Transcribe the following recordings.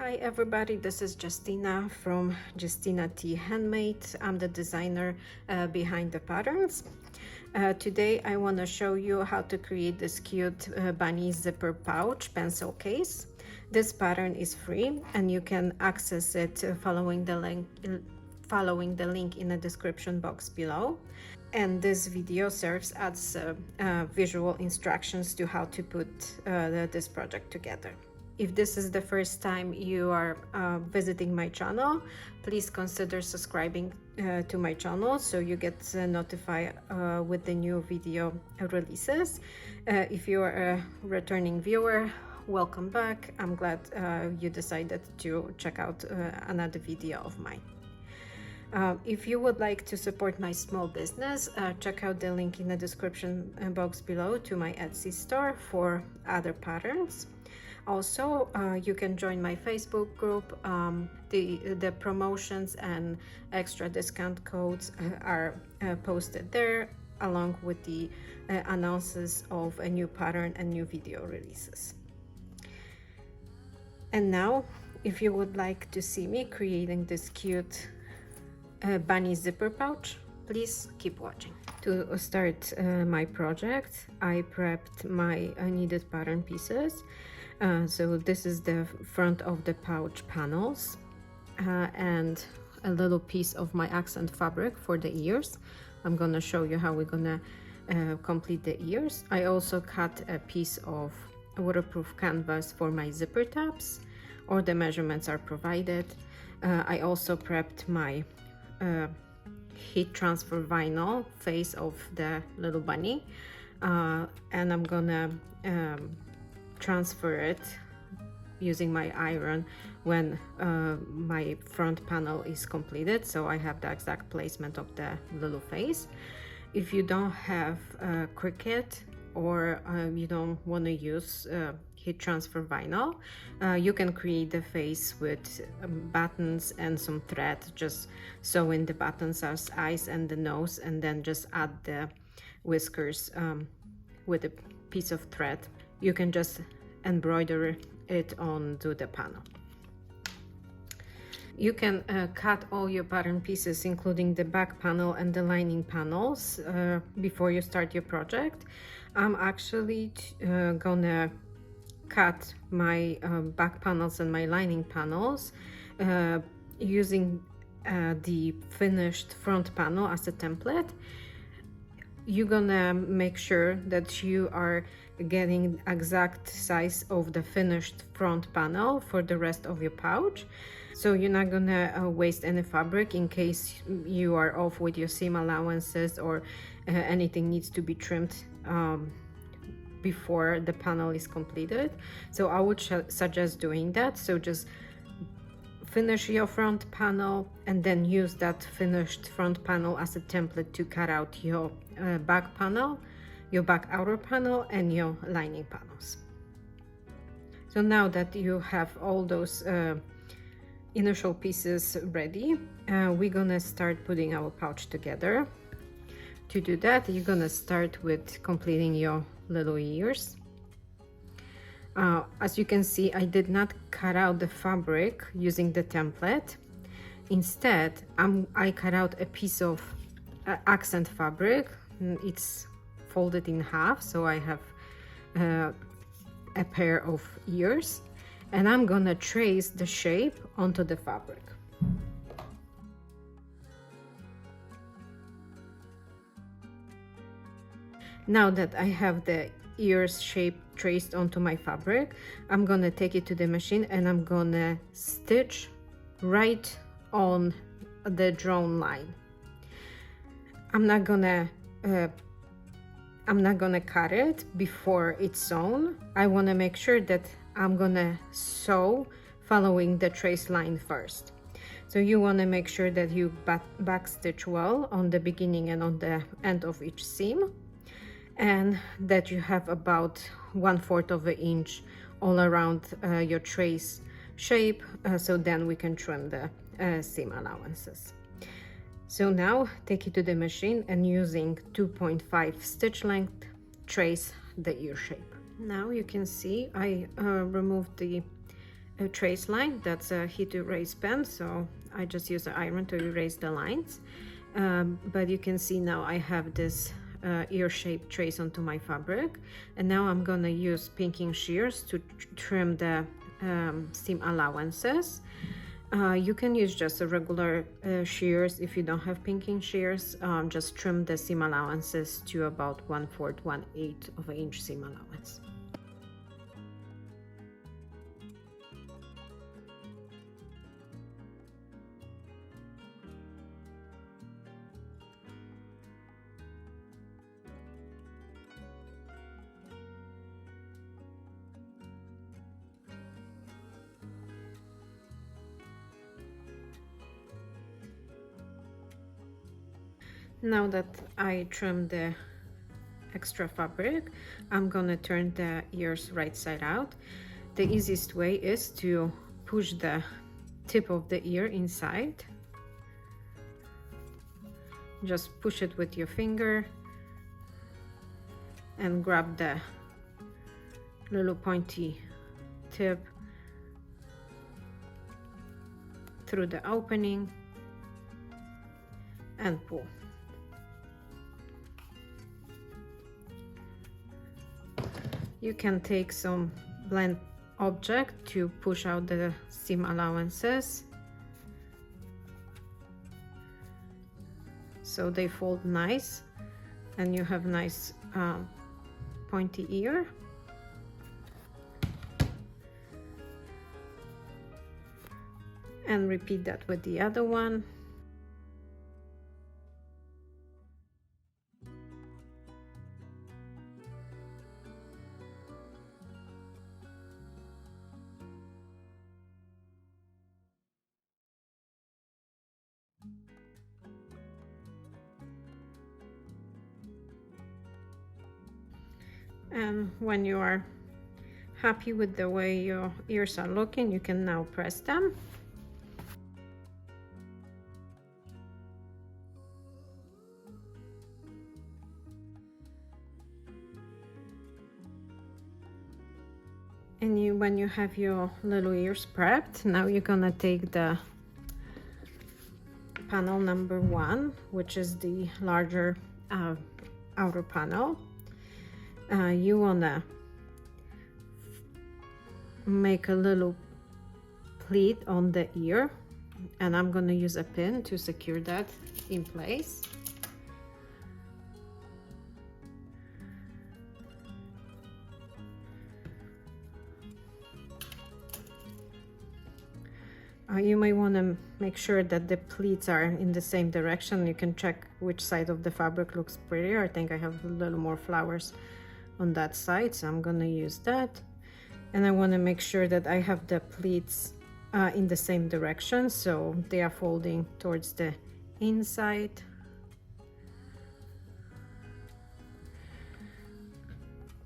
Hi everybody, this is Justina from JustynaTHandMade. I'm the designer behind the patterns. Today I want to show you how to create this cute bunny zipper pouch pencil case. This pattern is free and you can access it following the link in the description box below. And this video serves as visual instructions to how to put this project together. If this is the first time you are visiting my channel, please consider subscribing to my channel so you get notified with the new video releases. If you are a returning viewer, welcome back. I'm glad you decided to check out another video of mine. If you would like to support my small business, check out the link in the description box below to my Etsy store for other patterns. Also, you can join my Facebook group. The promotions and extra discount codes are posted there, along with the announcements of a new pattern and new video releases. And now, if you would like to see me creating this cute bunny zipper pouch, please keep watching. To start my project, I prepped my needed pattern pieces. So this is the front of the pouch panels and a little piece of my accent fabric for the ears. I'm gonna show you how we're gonna complete the ears. I also cut a piece of waterproof canvas for my zipper tabs, or the measurements are provided. I also prepped my heat transfer vinyl face of the little bunny, and I'm gonna transfer it using my iron when my front panel is completed, so I have the exact placement of the little face. If you don't have Cricut or you don't want to use heat transfer vinyl, you can create the face with buttons and some thread. Just sew in the buttons as eyes and the nose, and then just add the whiskers with a piece of thread. You can just embroider it onto the panel. You can cut all your pattern pieces, including the back panel and the lining panels, before you start your project. I'm actually gonna cut my back panels and my lining panels using the finished front panel as a template. You're gonna make sure that you are getting exact size of the finished front panel for the rest of your pouch, so you're not gonna waste any fabric in case you are off with your seam allowances or anything needs to be trimmed before the panel is completed. So I would suggest doing that. So just finish your front panel and then use that finished front panel as a template to cut out your back panel, your back outer panel, and your lining panels. So now that you have all those initial pieces ready, we're gonna start putting our pouch together. To do that, you're gonna start with completing your little ears. As you can see, I did not cut out the fabric using the template. Instead, I cut out a piece of accent fabric. It's folded in half, so I have a pair of ears, and I'm gonna trace the shape onto the fabric. Now that I have the ears shape traced onto my fabric, I'm gonna take it to the machine and I'm gonna stitch right on the drawn line. I'm not gonna cut it before it's sewn. I want to make sure that I'm gonna sew following the trace line first. So you want to make sure that you back stitch well on the beginning and on the end of each seam, and that you have about 1/4 of an inch all around your trace shape, so then we can trim the seam allowances. So now take it to the machine and using 2.5 stitch length, trace the ear shape. Now you can see I removed the trace line. That's a heat erase pen, so I just use the iron to erase the lines. But you can see now I have this ear-shaped trace onto my fabric, and now I'm gonna use pinking shears to trim the seam allowances. You can use just a regular shears if you don't have pinking shears. Just trim the seam allowances to about 1/4, 1/8 of an inch seam allowance. Now that I trimmed the extra fabric, I'm gonna turn the ears right side out. The easiest way is to push the tip of the ear inside. Just push it with your finger and grab the little pointy tip through the opening and pull. You can take some blunt object to push out the seam allowances so they fold nice and you have nice pointy ear. And repeat that with the other one. And when you are happy with the way your ears are looking, you can now press them. And when you have your little ears prepped, now you're gonna take the panel number 1, which is the larger outer panel. You wanna make a little pleat on the ear, and I'm gonna use a pin to secure that in place. You may want to make sure that the pleats are in the same direction. You can check which side of the fabric looks prettier. I think I have a little more flowers on that side, so I'm gonna use that. And I want to make sure that I have the pleats in the same direction, so they are folding towards the inside.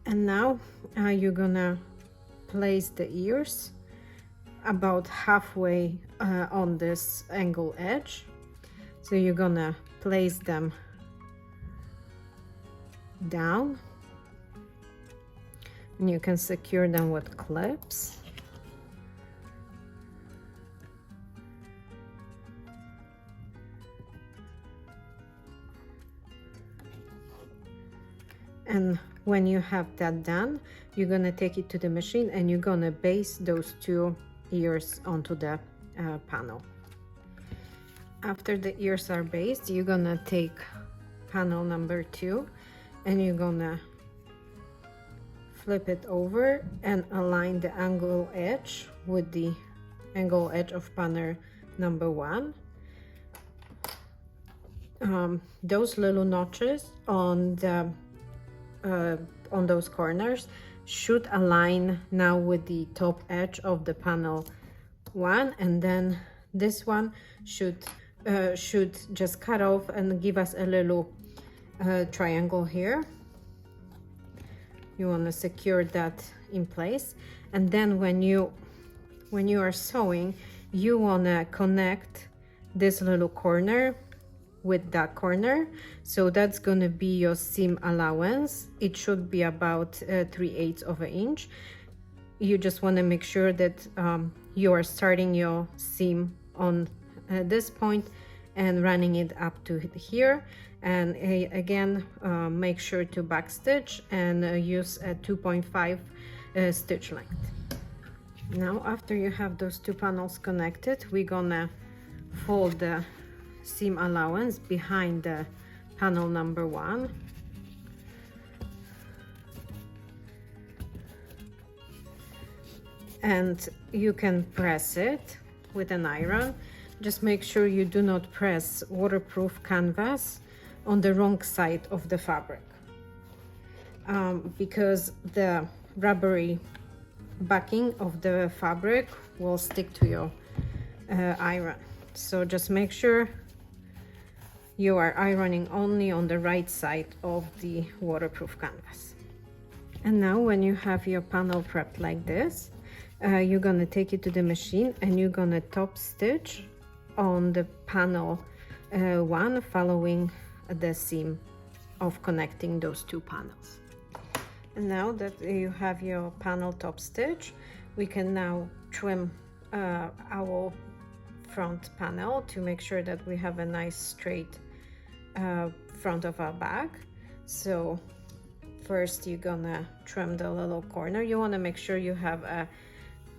And now you're gonna place the ears about halfway on this angle edge. So you're gonna place them down, and you can secure them with clips. And when you have that done, you're gonna take it to the machine and you're gonna base those two ears onto the panel. After the ears are based, you're gonna take panel number 2 and you're gonna flip it over and align the angle edge with the angle edge of panel number 1. Those little notches on the on those corners should align now with the top edge of the panel 1, and then this one should just cut off and give us a little triangle here. You want to secure that in place, and then when you are sewing, you want to connect this little corner with that corner. So that's going to be your seam allowance. It should be about 3/8 of an inch. you just want to make sure that you are starting your seam on this point and running it up to here. And again, make sure to backstitch and use a 2.5 stitch length. Now, after you have those two panels connected, we're gonna fold the seam allowance behind the panel number 1. And you can press it with an iron. Just make sure you do not press waterproof canvas on the wrong side of the fabric, because the rubbery backing of the fabric will stick to your iron. So just make sure you are ironing only on the right side of the waterproof canvas. And now when you have your panel prepped like this, you're gonna take it to the machine and you're gonna top stitch on the panel 1, following the seam of connecting those two panels. And now that you have your panel top stitch, we can now trim our front panel to make sure that we have a nice straight front of our bag. So first you're gonna trim the little corner. You want to make sure you have a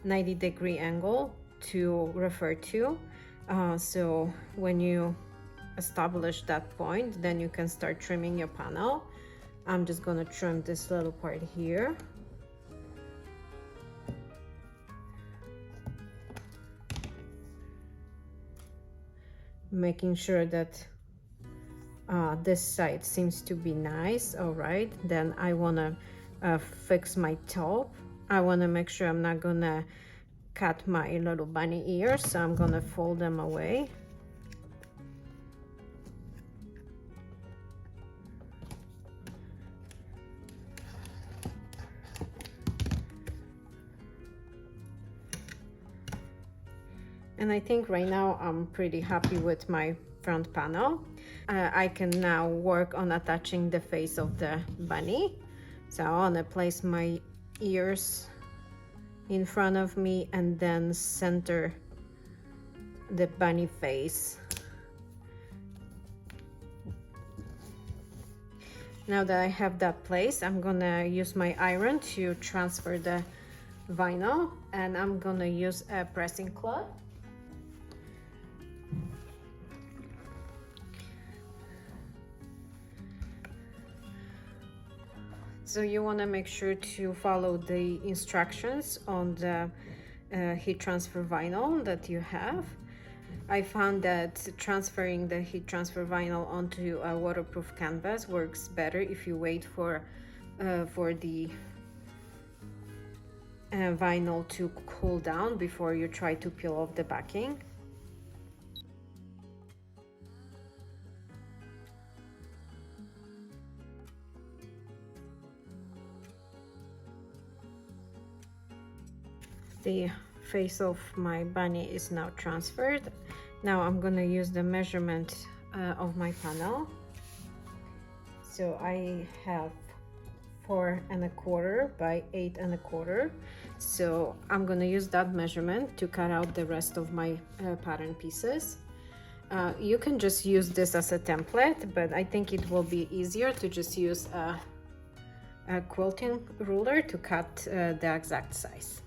90-degree angle to refer to, so when you establish that point, then you can start trimming your panel. I'm just gonna trim this little part here. Making sure that this side seems to be nice. All right, then I wanna fix my top. I wanna make sure I'm not gonna cut my little bunny ears, so I'm gonna fold them away. And I think right now I'm pretty happy with my front panel. I can now work on attaching the face of the bunny. So I want to place my ears in front of me and then center the bunny face. Now that I have that place, I'm gonna use my iron to transfer the vinyl, and I'm gonna use a pressing cloth. So you want to make sure to follow the instructions on the heat transfer vinyl that you have. I found that transferring the heat transfer vinyl onto a waterproof canvas works better if you wait for the vinyl to cool down before you try to peel off the backing. The face of my bunny is now transferred. Now I'm gonna use the measurement of my panel. So I have 4¼ by 8¼ So I'm gonna use that measurement to cut out the rest of my pattern pieces. You can just use this as a template, but I think it will be easier to just use a quilting ruler to cut the exact size.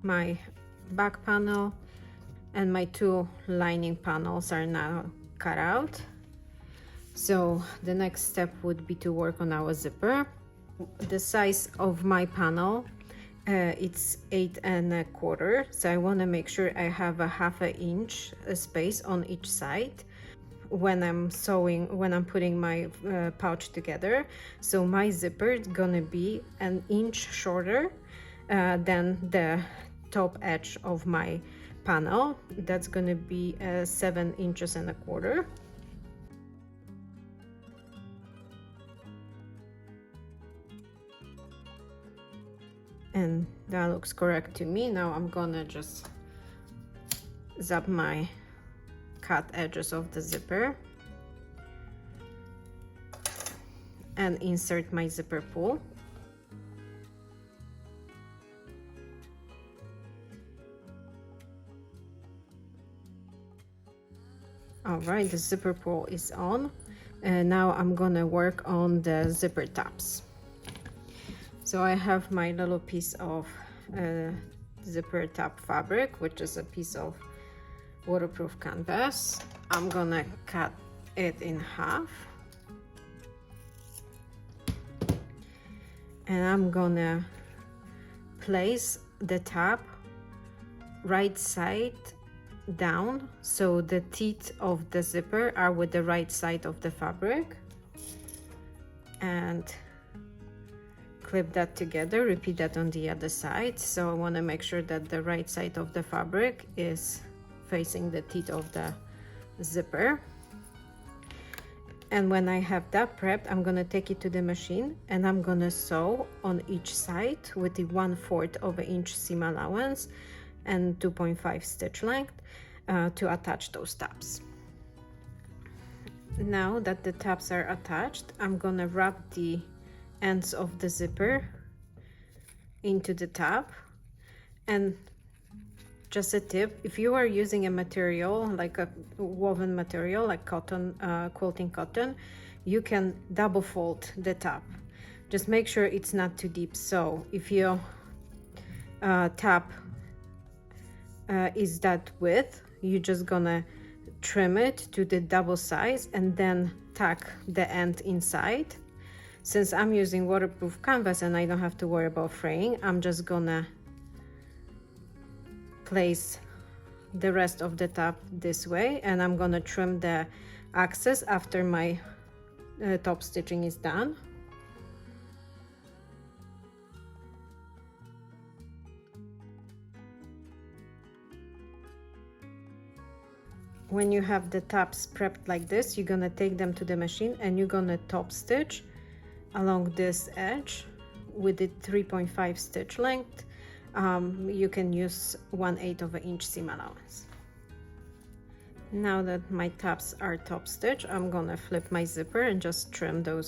My back panel and my two lining panels are now cut out. So the next step would be to work on our zipper. The size of my panel It's 8¼ inches, so I want to make sure I have a 1/2 inch space on each side when I'm putting my pouch together. So my zipper is gonna be an inch shorter than the top edge of my panel. That's gonna be 7¼ inches. And that looks correct to me. Now I'm gonna just zap my cut edges of the zipper and insert my zipper pull. All right, the zipper pull is on, and now I'm gonna work on the zipper tops. So I have my little piece of zipper top fabric, which is a piece of waterproof canvas. I'm gonna cut it in half, and I'm gonna place the top right side down, so the teeth of the zipper are with the right side of the fabric, and clip that together. Repeat that on the other side. So I want to make sure that the right side of the fabric is facing the teeth of the zipper. And when I have that prepped, I'm going to take it to the machine and I'm going to sew on each side with the 1/4 inch seam allowance and 2.5 stitch length to attach those tabs. Now that the tabs are attached, I'm going to wrap the ends of the zipper into the tab. And just a tip, if you are using a material like a woven material like cotton, quilting cotton, you can double fold the tab. Just make sure it's not too deep. So if your tab is that width, you're just gonna trim it to the double size and then tack the end inside. Since I'm using waterproof canvas and I don't have to worry about fraying, I'm just gonna place the rest of the tab this way, and I'm gonna trim the excess after my top stitching is done. When you have the tabs prepped like this, you're gonna take them to the machine and you're gonna top stitch along this edge with the 3.5 stitch length. You can use 1/8 inch seam allowance. Now that my tabs are top stitched, I'm gonna flip my zipper and just trim the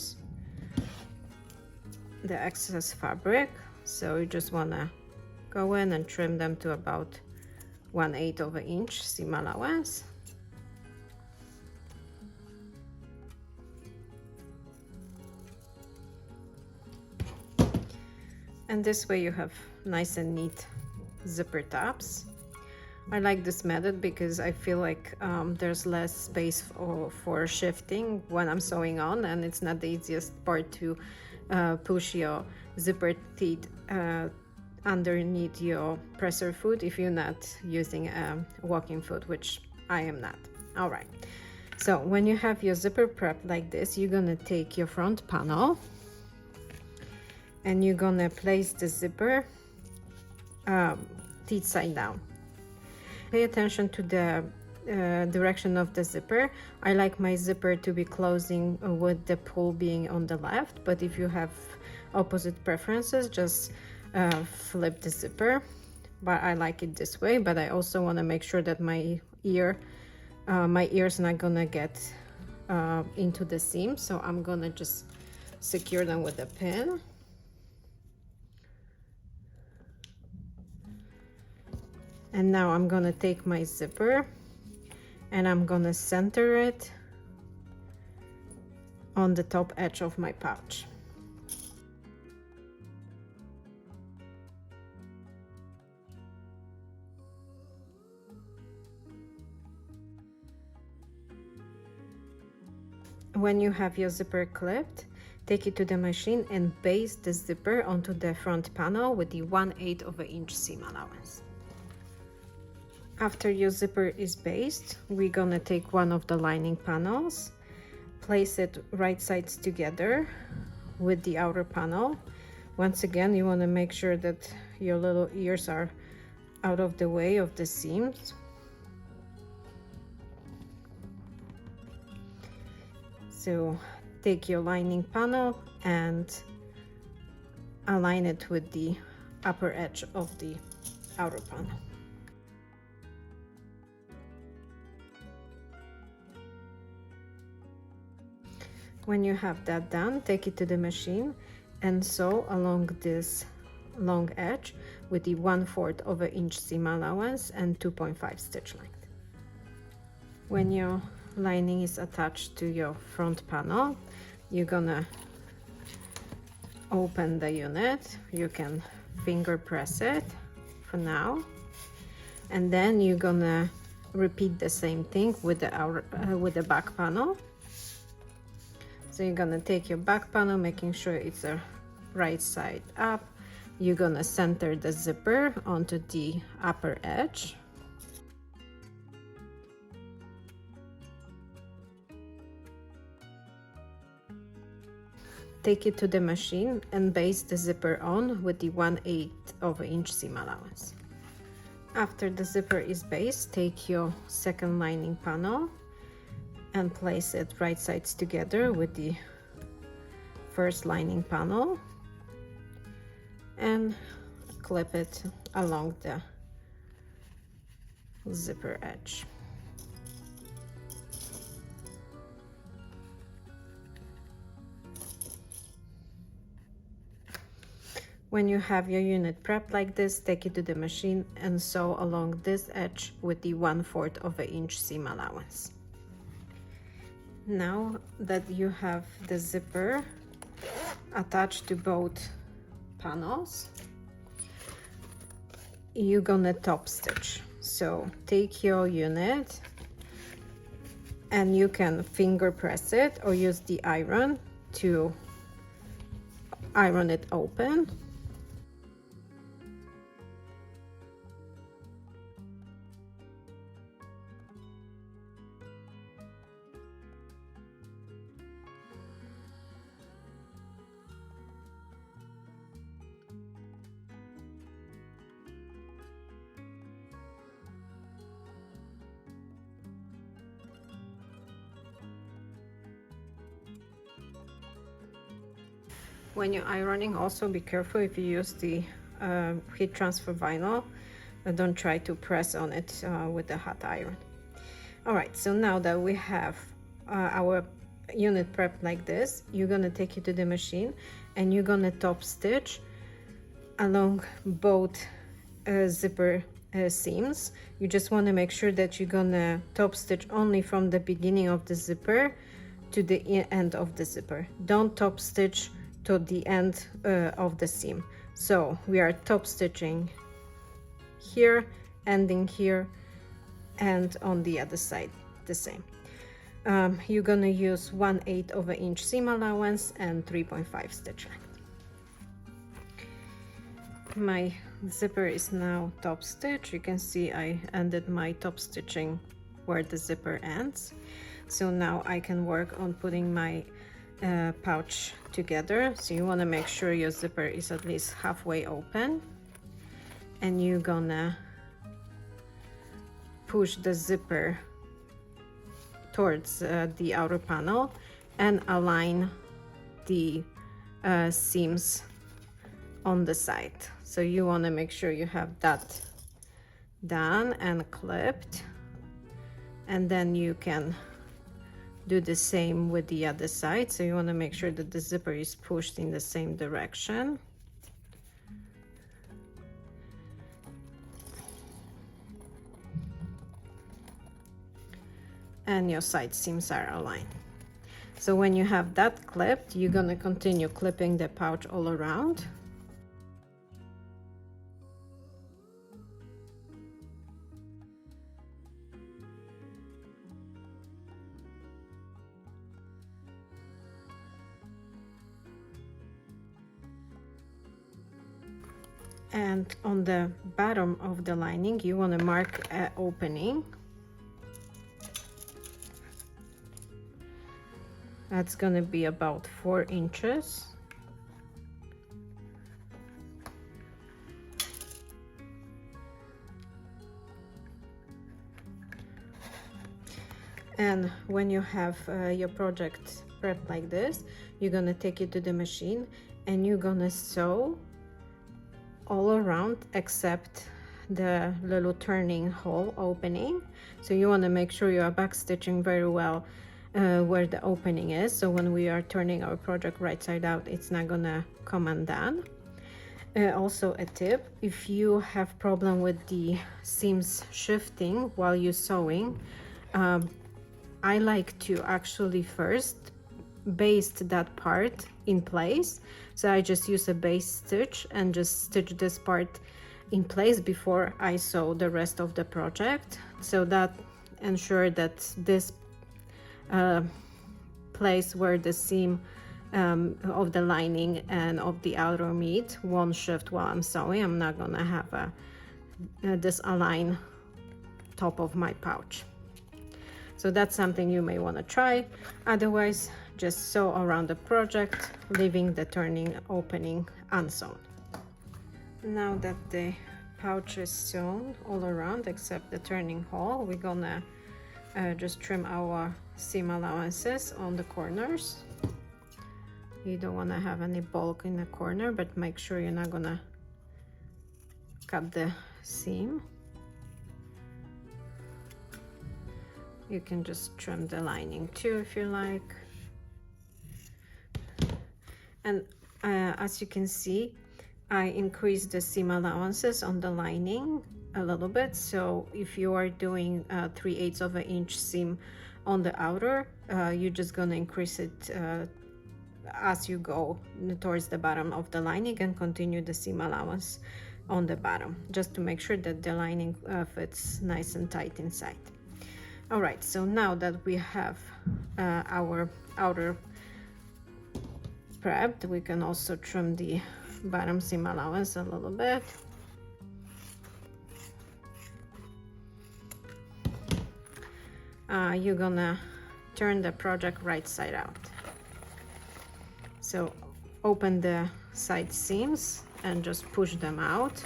excess fabric. So you just wanna go in and trim them to about 1/8 inch seam allowance. And this way you have nice and neat zipper tops. I like this method because I feel like there's less space for shifting when I'm sewing on, and it's not the easiest part to push your zipper teeth underneath your presser foot if you're not using a walking foot, which I am not. All right, so when you have your zipper prepped like this, you're gonna take your front panel and you're gonna place the zipper teeth side down. Pay attention to the direction of the zipper. I like my zipper to be closing with the pull being on the left, but if you have opposite preferences, just flip the zipper. But I like it this way, but I also want to make sure that my ear's not gonna get into the seam, so I'm gonna just secure them with a pin. And now I'm gonna take my zipper and I'm gonna center it on the top edge of my pouch. When you have your zipper clipped, Take it to the machine and baste the zipper onto the front panel with the 1/8 of an inch seam allowance. After your zipper is basted, we're gonna take one of the lining panels, place it right sides together with the outer panel. Once again, you want to make sure that your little ears are out of the way of the seams. So take your lining panel and align it with the upper edge of the outer panel. When you have that done, take it to the machine and sew along this long edge with the 1/4 of an inch seam allowance and 2.5 stitch length. When your lining is attached to your front panel, you're gonna open the unit. You can finger press it for now, and then you're gonna repeat the same thing with the back panel. So you're gonna take your back panel, making sure it's a right side up. You're gonna center the zipper onto the upper edge. Take it to the machine and baste the zipper on with the 1/8 of an inch seam allowance. After the zipper is basted, take your second lining panel and place it right sides together with the first lining panel and clip it along the zipper edge. When you have your unit prepped like this, take it to the machine and sew along this edge with the 1/4 of an inch seam allowance. Now that you have the zipper attached to both panels, you're gonna top stitch. So take your unit and you can finger press it or use the iron to iron it open. When you're ironing, also be careful if you use the heat transfer vinyl. Don't try to press on it with the hot iron. All right, so now that we have our unit prepped like this, you're gonna take it to the machine and you're gonna top stitch along both zipper seams. You just want to make sure that you're gonna top stitch only from the beginning of the zipper to the end of the zipper. Don't top stitch to the end of the seam. So we are top stitching here, ending here, and on the other side the same. You're gonna use 1/8 of an inch seam allowance and 3.5 stitch length. My zipper is now top stitched. You can see I ended my top stitching where the zipper ends. So now I can work on putting my pouch together. So you want to make sure your zipper is at least halfway open, and you're gonna push the zipper towards the outer panel and align the seams on the side. So you want to make sure you have that done and clipped, and then you can do the same with the other side. So you want to make sure that the zipper is pushed in the same direction. And your side seams are aligned. So when you have that clipped, you're going to continue clipping the pouch all around. And on the bottom of the lining, you want to mark an opening. That's going to be about 4 inches. And when you have your project prepped like this, you're gonna take it to the machine and you're gonna sew all around except the little turning hole opening. So you want to make sure you are backstitching very well where the opening is, so when we are turning our project right side out, it's not gonna come undone. Also a tip, if you have problem with the seams shifting while you're sewing, I like to actually first baste that part in place. So I just use a base stitch and just stitch this part in place before I sew the rest of the project. So that ensure that this place where the seam of the lining and of the outer meat won't shift while I'm sewing. I'm not gonna have a disaligned top of my pouch. So that's something you may want to try. Otherwise, just sew around the project, leaving the turning opening unsewn. Now that the pouch is sewn all around except the turning hole, we're gonna just trim our seam allowances on the corners. You don't want to have any bulk in the corner, but make sure you're not gonna cut the seam. You can just trim the lining too if you like. And as you can see, I increased the seam allowances on the lining a little bit. So if you are doing 3/8 of an inch seam on the outer, you're just gonna increase it as you go towards the bottom of the lining and continue the seam allowance on the bottom, just to make sure that the lining fits nice and tight inside. All right, so now that we have our outer prepped, we can also trim the bottom seam allowance a little bit. You're gonna turn the project right side out. So open the side seams and just push them out.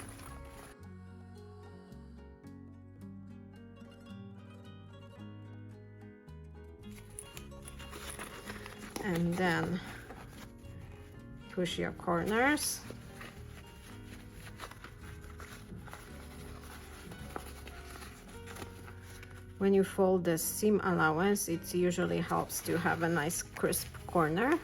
And then push your corners. When you fold the seam allowance, it usually helps to have a nice crisp corner.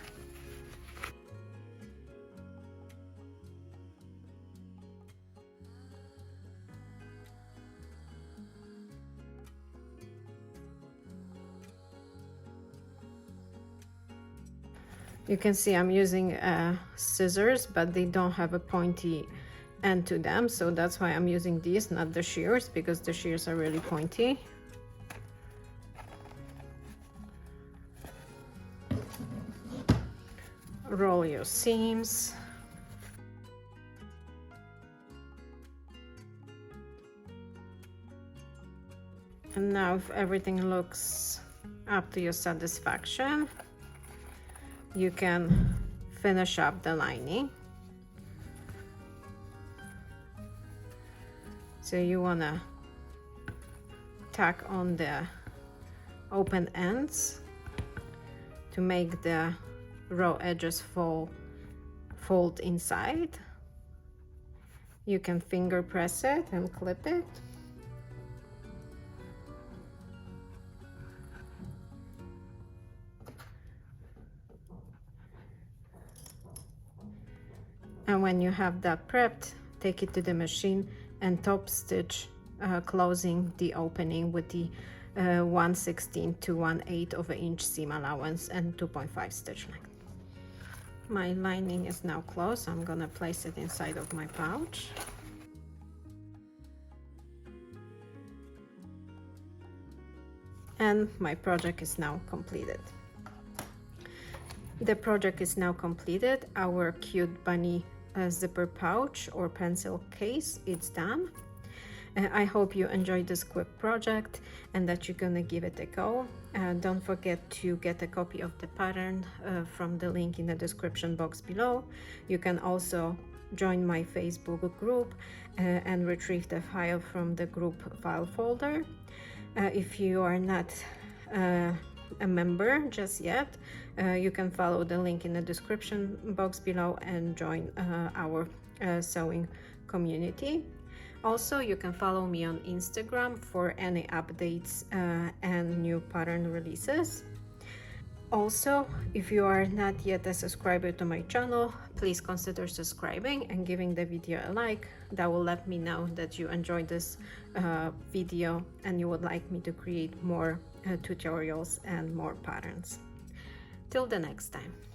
You can see I'm using scissors, but they don't have a pointy end to them, so that's why I'm using these, not the shears, because the shears are really pointy. Roll your seams. And now if everything looks up to your satisfaction, you can finish up the lining. So you wanna tack on the open ends to make the raw edges fold inside. You can finger press it and clip it. And when you have that prepped, take it to the machine and top stitch, closing the opening with the 1/16 to 1/8 of an inch seam allowance and 2.5 stitch length. My lining is now closed. I'm gonna place it inside of my pouch. And my project is now completed. The project is now completed. Our cute bunny zipper pouch or pencil case, it's done. I hope you enjoyed this quick project and that you're gonna give it a go. Don't forget to get a copy of the pattern from the link in the description box below. You can also join my Facebook group and retrieve the file from the group file folder. If you are not a member just yet, you can follow the link in the description box below and join our sewing community. Also, you can follow me on Instagram for any updates and new pattern releases. Also, if you are not yet a subscriber to my channel, please consider subscribing and giving the video a like. That will let me know that you enjoyed this video and you would like me to create more tutorials and more patterns. Till the next time.